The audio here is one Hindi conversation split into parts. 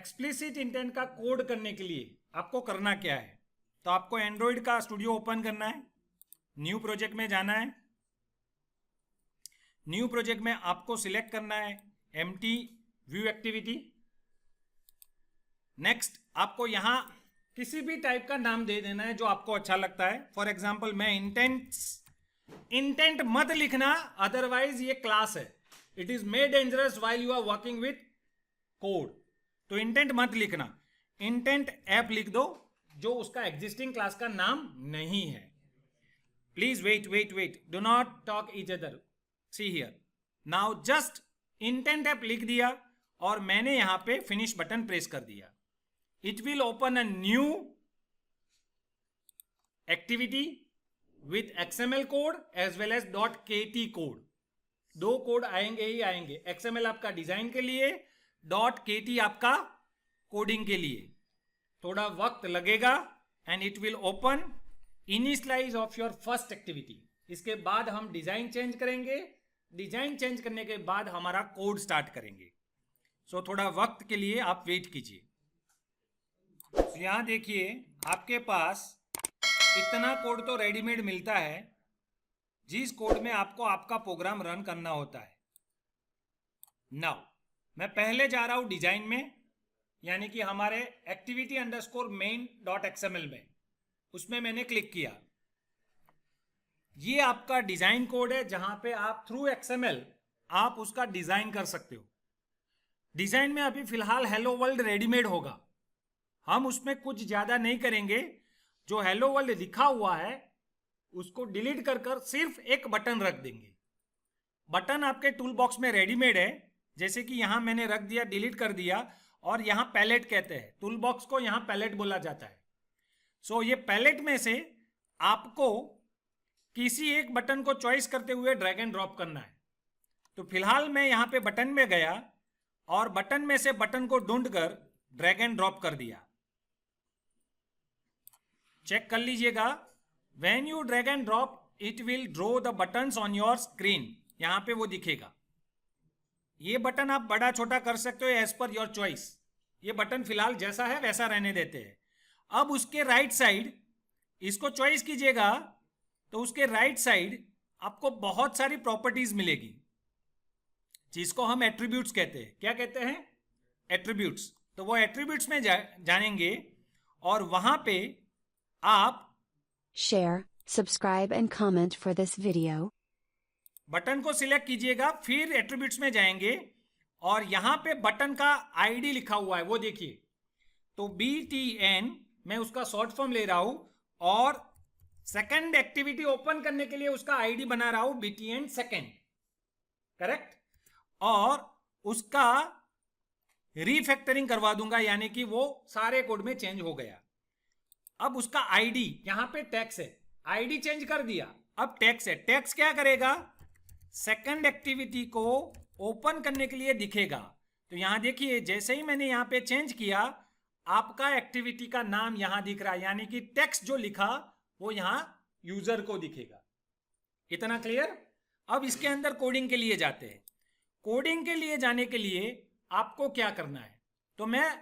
एक्सप्लिसिट इंटेंट का कोड करने के लिए आपको करना क्या है, तो आपको एंड्रॉइड का स्टूडियो ओपन करना है, न्यू प्रोजेक्ट में जाना है। न्यू प्रोजेक्ट में आपको सिलेक्ट करना है एम्प्टी व्यू एक्टिविटी। नेक्स्ट आपको यहां किसी भी टाइप का नाम दे देना है जो आपको अच्छा लगता है। फॉर एग्जांपल मैं इंटेंट मत लिखना, अदरवाइज ये क्लास है, it is made dangerous while you are working with code. तो इंटेंट मत लिखना, इंटेंट ऐप लिख दो जो उसका एग्जिस्टिंग क्लास का नाम नहीं है। Please wait, do not talk each other, see here now. Just intent app लिख दिया और मैंने यहां पे फिनिश बटन प्रेस कर दिया। It will open a new activity with XML code as well as .kt code. दो कोड आएंगे ही आएंगे, XML आपका डिजाइन के लिए, .kt आपका कोडिंग के लिए। थोड़ा वक्त लगेगा and it will open initialize of your first activity. इसके बाद हम डिजाइन चेंज करेंगे, डिजाइन चेंज करने के बाद हमारा कोड स्टार्ट करेंगे। सो थोड़ा वक्त के लिए आप वेट कीजिए। यहां देखिए आपके पास इतना कोड तो रेडीमेड मिलता है जिस कोड में आपको आपका प्रोग्राम रन करना होता है। नाउ मैं पहले जा रहा हूं डिजाइन में, यानी कि हमारे activity_main.xml में, उसमें मैंने क्लिक किया। ये आपका डिजाइन कोड है जहां पे आप थ्रू XML आप उसका डिजाइन कर सकते हो। डिजाइन में अभी फिलहाल हेलो वर्ल्ड रेडीमेड होगा, हम उसमें कुछ ज्यादा नहीं करेंगे। जो हेलो वर्ल्ड लिखा हुआ है उसको डिलीट कर सिर्फ एक बटन रख देंगे। बटन आपके टूल बॉक्स में रेडीमेड है, जैसे कि यहां मैंने रख दिया, डिलीट कर दिया, और यहां पैलेट कहते हैं, टूल बॉक्स को यहां पैलेट बोला जाता है। सो ये पैलेट में से आपको किसी एक बटन को चॉइस करते हुए ड्रैग एंड ड्रॉप करना है। तो फिलहाल मैं यहां पे बटन में गया और बटन में से बटन को ढूंढकर ड्रैग एंड ड्रॉप कर दिया। चेक कर लीजिएगा, when you drag and drop it will draw the buttons on your screen, यहां पे वो दिखेगा। ये बटन आप बड़ा छोटा कर सकते हो एज पर योर चॉइस। ये बटन फिलहाल जैसा है वैसा रहने देते हैं। अब उसके राइट साइड इसको चॉइस कीजिएगा तो उसके राइट साइड आपको बहुत सारी प्रॉपर्टीज मिलेगी जिसको हम एट्रीब्यूट्स कहते हैं। क्या कहते हैं? एट्रीब्यूट्स। तो वो एट्रीब्यूट्स में जानेंगे और वहां पे आप share, subscribe and comment for this video. Button को सिलेक्ट कीजिएगा, फिर एट्रीब्यूट्स में जाएंगे और यहां पे बटन का आईडी लिखा हुआ है वो देखिए। तो BTN मैं उसका शॉर्ट फॉर्म ले रहा हूं और सेकंड एक्टिविटी ओपन करने के लिए उसका आईडी बना रहा हूं BTN सेकंड, करेक्ट। और उसका रीफैक्टरिंग करवा दूंगा, यानी कि वो सारे कोड में चेंज हो गया। अब उसका आईडी यहां पे टैक्स है, आईडी चेंज कर दिया, अब टैक्स है। टैक्स क्या करेगा? सेकंड एक्टिविटी को ओपन करने के लिए दिखेगा। तो यहां देखिए जैसे ही मैंने यहां पे चेंज किया आपका एक्टिविटी का नाम यहां दिख रहा है, यानी कि टेक्स्ट जो लिखा वो यहां यूजर को दिखेगा। इतना क्लियर? अब इसके अंदर कोडिंग के लिए जाते हैं। कोडिंग के लिए जाने के लिए आपको क्या करना है, तो मैं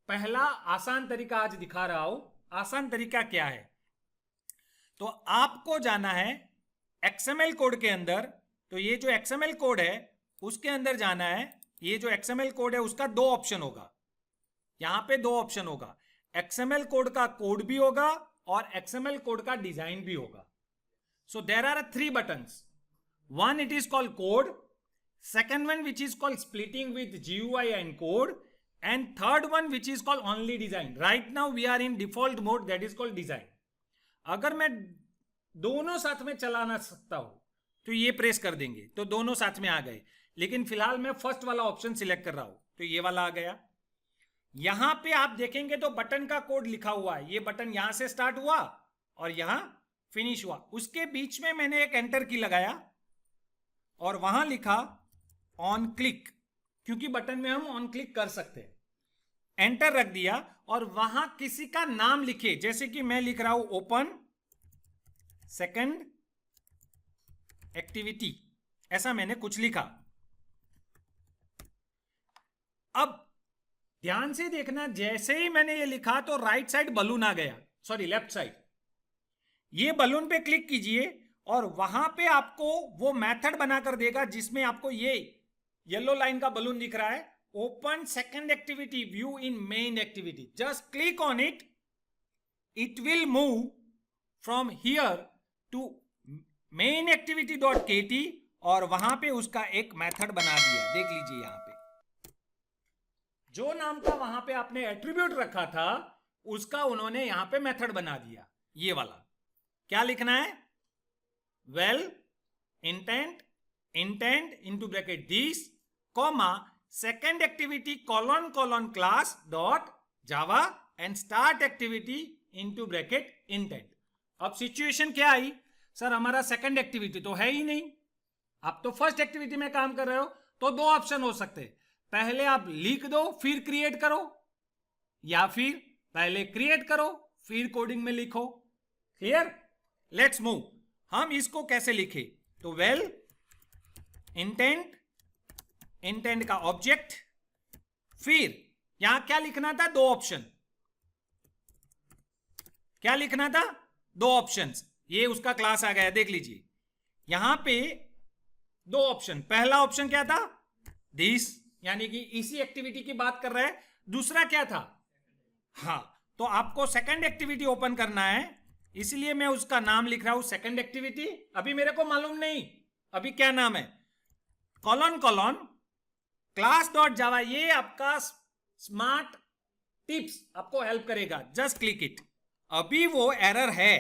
पहला आसान तरीका आज दिखा रहा हूं। आसान तरीका क्या है? तो आपको जाना है XML कोड के अंदर। तो ये जो XML कोड है उसके अंदर जाना है। ये जो XML कोड है उसका दो ऑप्शन होगा, यहां पे दो ऑप्शन होगा। XML कोड का कोड भी होगा और XML कोड का डिजाइन भी होगा। So there are 3 buttons. One it is called code, second one which is called splitting with GUI and code, and third one which is called only design. Right now we are in default mode, that is called design. अगर मैं दोनों साथ में चलाना सकता हूं तो ये प्रेस कर देंगे तो दोनों साथ में आ गए, लेकिन फिलहाल मैं फर्स्ट वाला ऑप्शन सिलेक्ट कर रहा हूं तो ये वाला आ गया। यहां पे आप देखेंगे तो बटन का कोड लिखा हुआ है। ये बटन यहां से स्टार्ट हुआ और यहां फिनिश हुआ, उसके बीच में मैंने एक एंटर की लगाया और वहां लिखा ऑन क्लिक, क्योंकि बटन में हम ऑन क्लिक कर सकते हैं। एंटर रख दिया और वहां किसी का नाम लिखे, जैसे कि मैं लिख रहा हूं ओपन सेकंड एक्टिविटी, ऐसा मैंने कुछ लिखा। अब ध्यान से देखना, जैसे ही मैंने ये लिखा तो राइट साइड बलून आ गया, सॉरी लेफ्ट साइड। ये बलून पे क्लिक कीजिए और वहां पे आपको वो मेथड बनाकर देगा जिसमें आपको ये येलो लाइन का बलून दिख रहा है, open second activity view in main activity. Just click on it, it will move from here to main activity dot kt और वहां पे उसका एक मेथड बना दिया। देख लीजिए यहां पे जो नाम का वहां पे आपने एट्रीब्यूट रखा था उसका उन्होंने यहां पे मेथड बना दिया। ये वाला क्या लिखना है, well intent intent into bracket this comma second activity colon colon class dot Java and start activity into bracket intent. अब सिचुएशन क्या आई, सर हमारा सेकंड एक्टिविटी तो है ही नहीं, आप तो फर्स्ट एक्टिविटी में काम कर रहे हो, तो दो ऑप्शन हो सकते हैं, पहले आप लिख दो फिर क्रिएट करो, या फिर पहले क्रिएट करो फिर कोडिंग में लिखो। क्लियर? Let's move. हम इसको कैसे लिखे, तो वेल इंटेंट, इंटेंट का ऑब्जेक्ट, फिर यहां क्या लिखना था, दो ऑप्शन, क्या लिखना था, दो ऑप्शंस। ये उसका क्लास आ गया, देख लीजिए यहां पे दो ऑप्शन। पहला ऑप्शन क्या था, दिस, यानी कि इसी एक्टिविटी की बात कर रहा है। दूसरा क्या था, हाँ, तो आपको सेकंड एक्टिविटी ओपन करना है, इसलिए मैं उसका नाम लिख रहा हूं सेकंड एक्टिविटी। अभी मेरे को मालूम नहीं अभी क्या नाम है, कॉलन कॉलन क्लास डॉट जावा। ये आपका स्मार्ट टिप्स आपको हेल्प करेगा, जस्ट क्लिक इट। अभी वो एरर है,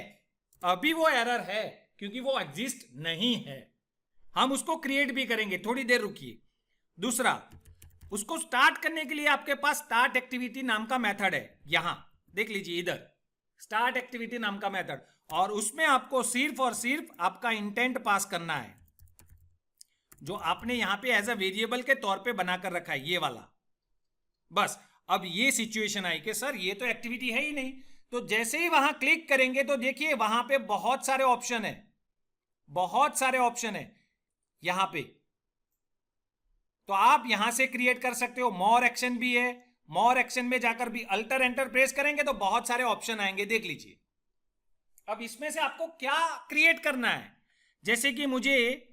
अभी वो एरर है क्योंकि वो एग्जिस्ट नहीं है। हम उसको क्रिएट भी करेंगे, थोड़ी देर रुकिए। दूसरा, उसको स्टार्ट करने के लिए आपके पास स्टार्ट एक्टिविटी नाम का मेथड है, यहां देख लीजिए, इधर स्टार्ट एक्टिविटी नाम का मेथड, और उसमें आपको सिर्फ और सिर्फ आपका इंटेंट पास करना है जो आपने यहां पे एज अ वेरिएबल के तौर पे बनाकर रखा है, ये वाला। बस अब ये सिचुएशन आई कि सर ये तो एक्टिविटी है ही नहीं, तो जैसे ही वहां क्लिक करेंगे तो देखिए वहां पे बहुत सारे ऑप्शन है, बहुत सारे ऑप्शन है यहां पे। तो आप यहां से क्रिएट कर सकते हो, मोर एक्शन भी है, मोर एक्शन में जाकर भी अल्टर एंटर प्रेस करेंगे तो बहुत सारे ऑप्शन आएंगे, देख लीजिए। अब इसमें से आपको क्या क्रिएट करना है, जैसे कि मुझे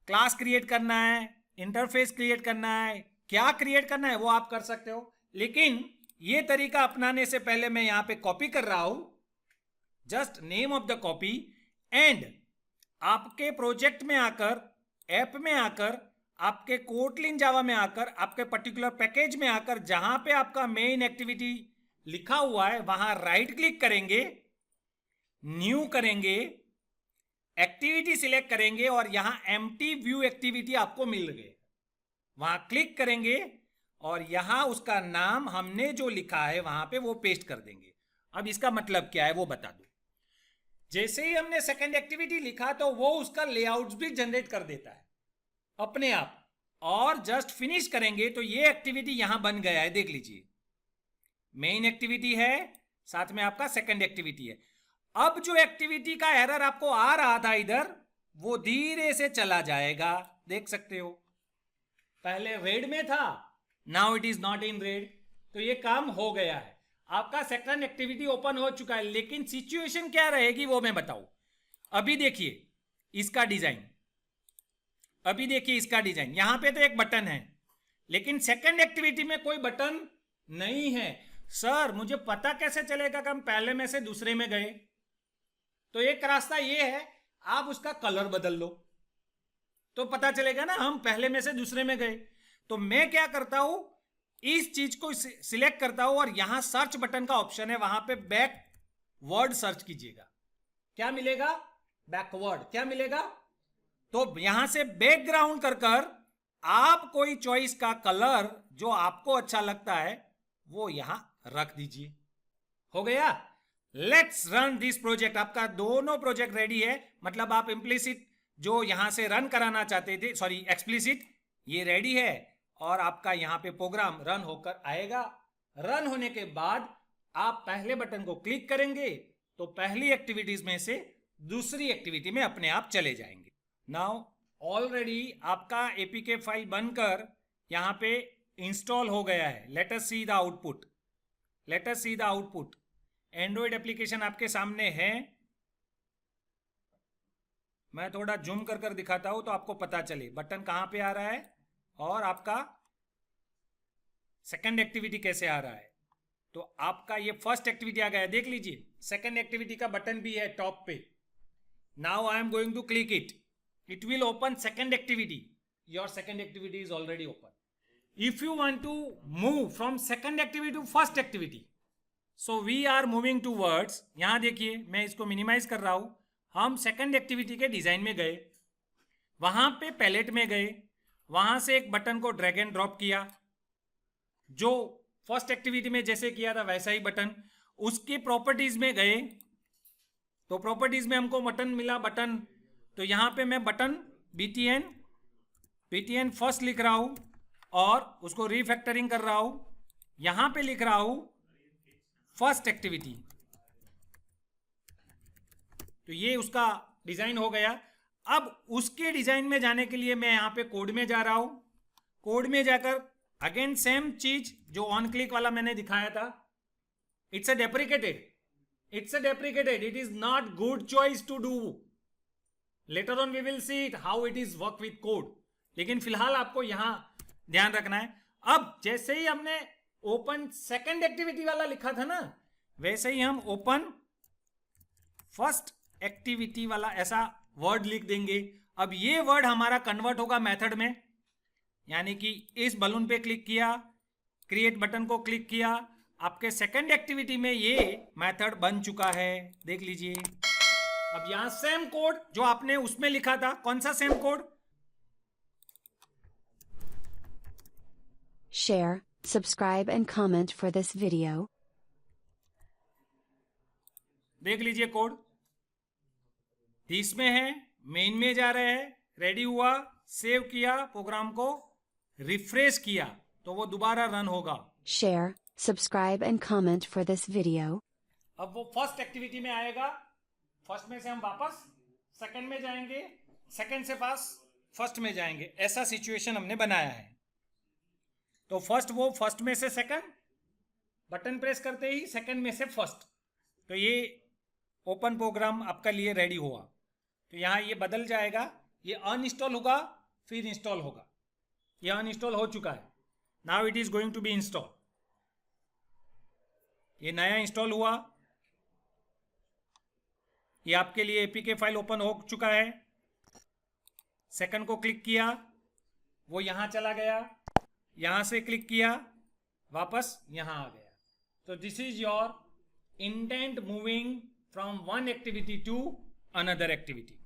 क्लास क्रिएट करना है, इंटरफेस क्रिएट करना है, क्या क्रिएट करना है वो आप कर सकते हो। लेकिन ये तरीका अपनाने से पहले मैं यहां पे कॉपी कर रहा हूं, just name of the copy, and आपके प्रोजेक्ट में आकर, ऐप में आकर, आपके कोटलिन जावा में आकर, आपके पर्टिकुलर पैकेज में आकर, जहां पे आपका मेन एक्टिविटी लिखा हुआ है वहां राइट क्लिक करेंगे, न्यू करेंगे, एक्टिविटी सिलेक्ट करेंगे और यहां एम्प्टी व्यू एक्टिविटी आपको मिल गए, वहां क्लिक करेंगे और यहां उसका नाम हमने जो लिखा है वहां पे वो पेस्ट कर देंगे। अब इसका मतलब क्या है वो बता दो। जैसे ही हमने सेकंड एक्टिविटी लिखा तो वो उसका लेआउट भी जनरेट कर देता है अपने आप, और जस्ट फिनिश करेंगे तो ये एक्टिविटी यहां बन गया है, देख लीजिए मेन एक्टिविटी है, साथ में आपका सेकंड एक्टिविटी है। अब जो एक्टिविटी का एरर आपको आ रहा था इधर, वो धीरे से चला जाएगा, देख सकते हो। पहले रेड में था, now it is not in red, तो ये काम हो गया है, आपका सेकंड एक्टिविटी ओपन हो चुका है। लेकिन सिचुएशन क्या रहेगी वो मैं बताऊं। अभी देखिए इसका डिजाइन, अभी देखिए इसका डिजाइन, यहां पे तो एक बटन है लेकिन सेकंड एक्टिविटी में कोई बटन नहीं है। सर मुझे पता कैसे चलेगा कि हम पहले में से दूसरे में गए, तो एक रास्ता ये है, आप उसका कलर बदल लो तो पता चलेगा ना हम पहले में से दूसरे में गए। तो मैं क्या करता हूं, इस चीज को सिलेक्ट करता हूं और यहां सर्च बटन का ऑप्शन है, वहां पे बैकवर्ड सर्च कीजिएगा, क्या मिलेगा, बैकवर्ड, क्या मिलेगा, तो यहां से बैकग्राउंड कर आप कोई चॉइस का कलर जो आपको अच्छा लगता है वो यहां रख दीजिए। हो गया। Let's run this project. आपका दोनों प्रोजेक्ट रेडी है, मतलब आप इम्प्लिसिट जो यहां से रन कराना चाहते थे, सॉरी एक्सप्लिसिट, ये रेडी है और आपका यहां पे प्रोग्राम रन होकर आएगा। रन होने के बाद आप पहले बटन को क्लिक करेंगे तो पहली एक्टिविटीज में से दूसरी एक्टिविटी में अपने आप चले जाएंगे। नाउ ऑलरेडी आपका एपीके फाइल बनकर यहां पे इंस्टॉल हो गया है. Let us see the output. Let us see the output. Android application आपके सामने है. मैं थोड़ा जूम कर कर दिखाता हूं तो आपको पता चले बटन कहां पे आ रहा है और आपका सेकंड एक्टिविटी कैसे आ रहा है. तो आपका ये फर्स्ट एक्टिविटी आ गया है, देख लीजिए. सेकंड एक्टिविटी का बटन भी है टॉप पे. Now I am going to click it. It will open second activity. Your second activity is already open. If you want to move from second activity to first activity, so we are moving to words. यहां देखिए मैं इसको मिनिमाइज कर रहा हूं. हम सेकंड एक्टिविटी के डिजाइन में गए, वहां पे पैलेट में गए, वहां से एक बटन को ड्रैग एंड ड्रॉप किया, जो फर्स्ट एक्टिविटी में जैसे किया था वैसा ही बटन. उसके प्रॉपर्टीज में गए तो प्रॉपर्टीज में हमको बटन मिला. बटन तो यहां पे मैं बटन BTN फर्स्ट लिख रहा हूं और उसको रीफैक्टरिंग कर रहा हूं. यहां पे लिख रहा हूं फर्स्ट एक्टिविटी. तो ये उसका डिजाइन हो गया. अब उसके डिजाइन में जाने के लिए मैं यहां पे कोड में जा रहा हूं. कोड में जाकर अगेन सेम चीज जो ऑन क्लिक वाला मैंने दिखाया था. It's a deprecated. It is not good choice to do. Later on we will see it how it is work with code. लेकिन फिलहाल आपको यहां ध्यान रखना है. अब जैसे ही हमने ओपन सेकंड एक्टिविटी वाला लिखा था ना, वैसे ही हम ओपन फर्स्ट एक्टिविटी वाला ऐसा वर्ड लिख देंगे. अब ये वर्ड हमारा कन्वर्ट होगा मेथड में. यानी कि इस बलून पे क्लिक किया, क्रिएट बटन को क्लिक किया, आपके सेकंड एक्टिविटी में ये मेथड बन चुका है. देख लीजिए. अब यहां सेम कोड जो आपने उसमें लिखा था. कौन सा same code? Share, subscribe and comment for this video. देख लीजिए कोड इसमें है. मेन में जा रहे हैं. रेडी हुआ, सेव किया, प्रोग्राम को रिफ्रेश किया तो वो दोबारा रन होगा. Share, subscribe and comment for this video. अब वो फर्स्ट एक्टिविटी में आएगा. फर्स्ट में से हम वापस सेकंड में जाएंगे, सेकंड से फर्स्ट में जाएंगे. ऐसा सिचुएशन हमने बनाया है. तो फर्स्ट में से सेकंड, बटन प्रेस करते ही सेकंड में से फर्स्ट. तो ये ओपन प्रोग्राम आपका लिए रेडी हुआ. तो यहां ये बदल जाएगा. ये अनइंस्टॉल होगा फिर इंस्टॉल होगा. ये अनइंस्टॉल हो चुका है. Now it is going to be install. ये नया इंस्टॉल हुआ. ये आपके लिए एपीके फाइल ओपन हो चुका है. सेकंड को क्लिक किया, वो यहां चला गया. यहां से क्लिक किया, वापस यहां आ गया. तो this is your intent moving from one activity to another activity.